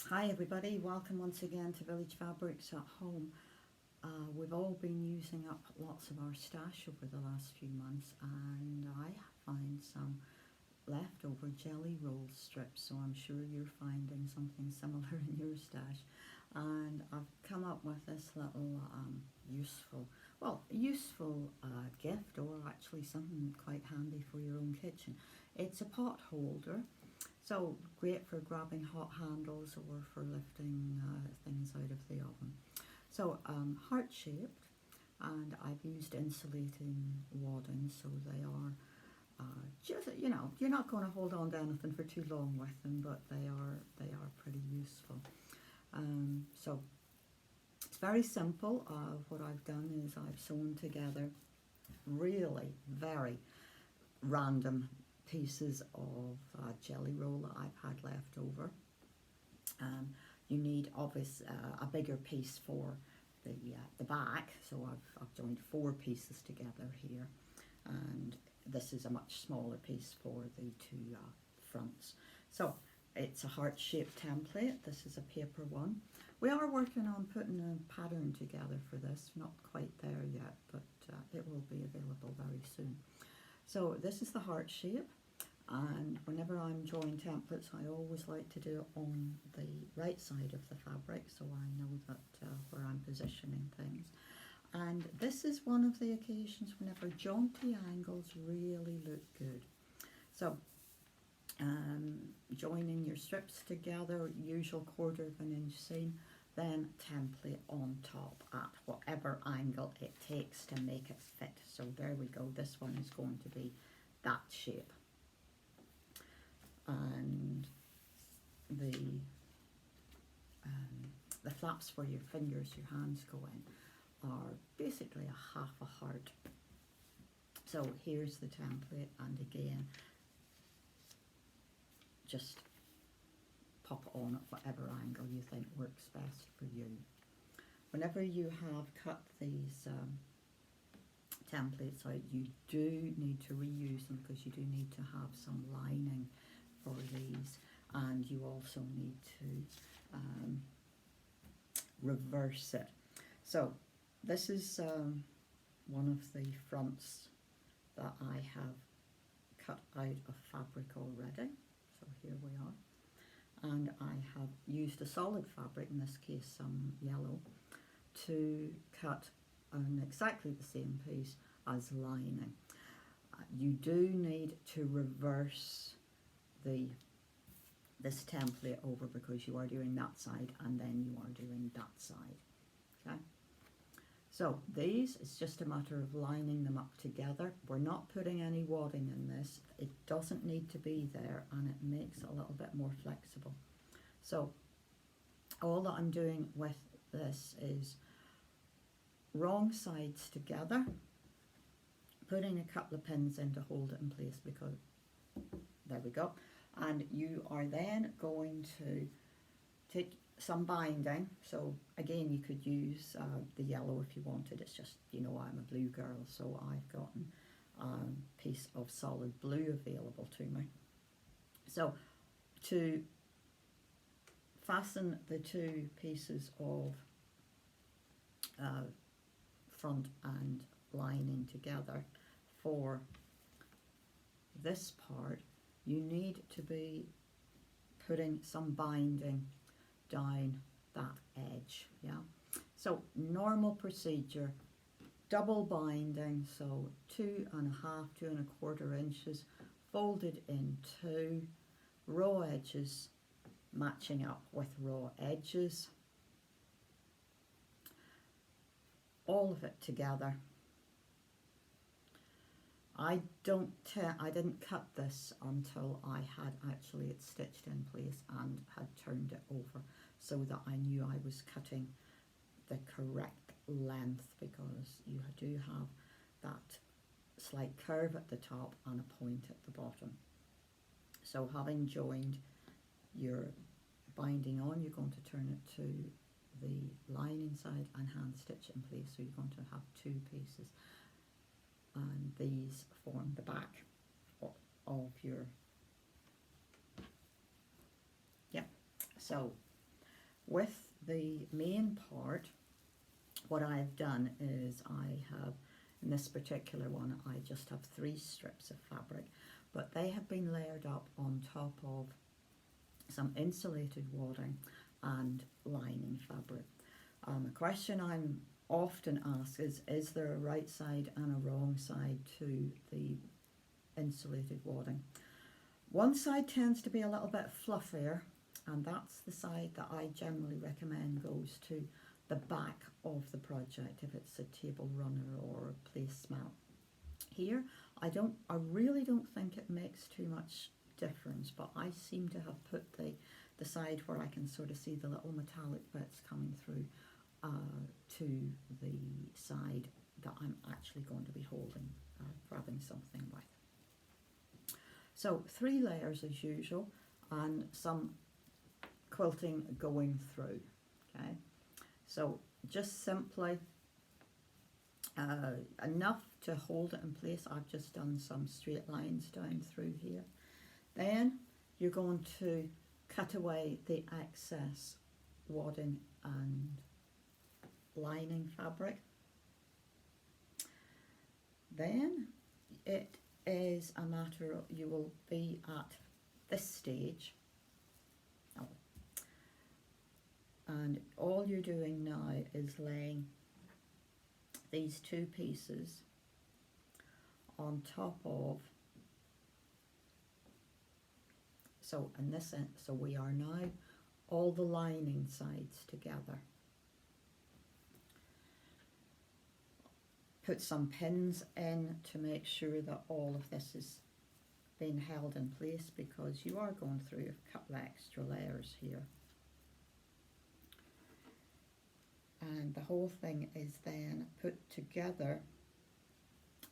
Hi everybody, welcome once again to Village Fabrics at Home. We've all been using up lots of our stash over the last few months, and I find some leftover jelly roll strips, so I'm sure you're finding something similar in your stash. And I've come up with this little useful gift, or actually something quite handy for your own kitchen. It's a pot holder, so great for grabbing hot handles or for lifting things out of the oven. So heart shaped, and I've used insulating wadding, so they are just, you're not going to hold on to anything for too long with them, but they are pretty useful. So it's very simple. What I've done is I've sewn together really very random pieces of jelly roll that I've had left over. You need a bigger piece for the back, so I've joined 4 pieces together here, and this is a much smaller piece for the 2 fronts. So it's a heart-shaped template. This is a paper one. We are working on putting a pattern together for this, not quite there yet, but it will be available very soon. So this is the heart shape, and whenever I'm drawing templates I always like to do it on the right side of the fabric, so I know that where I'm positioning things. And this is one of the occasions whenever jaunty angles really look good. So joining your strips together, usual 1/4 inch seam, then template on top at whatever angle it takes to make it fit. So there we go, this one is going to be that shape. And the flaps where your fingers, your hands go in, are basically a half a heart. So here's the template, and again, just pop it on at whatever angle you think works best for you. Whenever you have cut these templates out, you do need to reuse them, because you do need to have some lining for these, and you also need to reverse it. So this is one of the fronts that I have cut out of fabric already. So here we are, and I have used a solid fabric, in this case some yellow, to cut on exactly the same piece as lining. You do need to reverse this template over, because you are doing that side and then you are doing that side. Okay, so these, it's just a matter of lining them up together. We're not putting any wadding in this. It doesn't need to be there, and it makes it a little bit more flexible. So all that I'm doing with this is wrong sides together, putting a couple of pins in to hold it in place, because there we go. And you are then going to take some binding. So again, you could use the yellow if you wanted. It's just, I'm a blue girl, so I've gotten a piece of solid blue available to me. So to fasten the 2 pieces of front and lining together for this part, you need to be putting some binding down that edge. Yeah, so normal procedure, double binding, so 2.5, 2.25 inches folded in 2, raw edges matching up with raw edges, all of it together. I didn't cut this until I had actually it stitched in place and had turned it over, so that I knew I was cutting the correct length, because you do have that slight curve at the top and a point at the bottom. So having joined your binding on, you're going to turn it to the lining side and hand stitch it in place, so you're going to have 2 pieces. And these form the back of your, so with the main part, what I've done is I have, in this particular one, I just have 3 strips of fabric, but they have been layered up on top of some insulated wadding and lining fabric. A question I'm often asked is there a right side and a wrong side to the insulated wadding? One side tends to be a little bit fluffier, and that's the side that I generally recommend goes to the back of the project if it's a table runner or a placemat. Here, I really don't think it makes too much difference, but I seem to have put the side where I can sort of see the little metallic bits coming through to the side that I'm actually going to be holding, grabbing something with. So 3 layers as usual, and some quilting going through, okay? So just simply enough to hold it in place. I've just done some straight lines down through here. Then you're going to cut away the excess wadding and lining fabric. Then it is a matter of, you will be at this stage, and all you're doing now is laying these 2 pieces on top of, so in this end, so we are now all the lining sides together. Put some pins in to make sure that all of this is being held in place, because you are going through a couple of extra layers here. And the whole thing is then put together,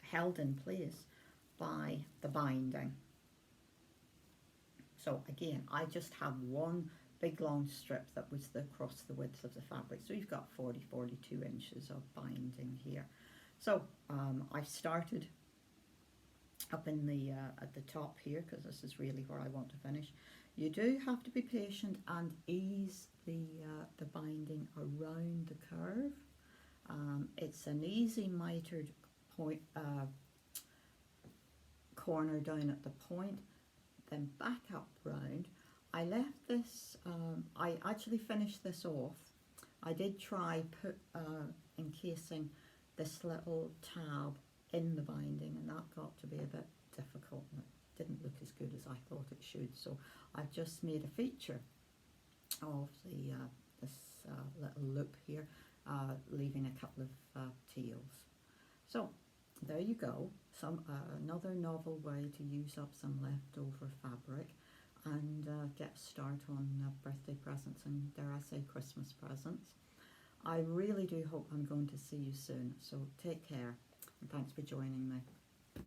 held in place by the binding. So again, I just have one big long strip that was across the width of the fabric. So you've got 42 inches of binding here. So I've started up in the at the top here, because this is really where I want to finish. You do have to be patient and ease the binding around the curve. It's an easy mitered point, corner down at the point, then back up round. I left this, I actually finished this off. I did try encasing this little tab in the binding, and that got to be a bit difficult, and it didn't look as good as I thought it should, so I've just made a feature of this little loop here, leaving a couple of tails. So there you go, another novel way to use up some leftover fabric and get a start on birthday presents and, dare I say, Christmas presents. I really do hope I'm going to see you soon, so take care and thanks for joining me.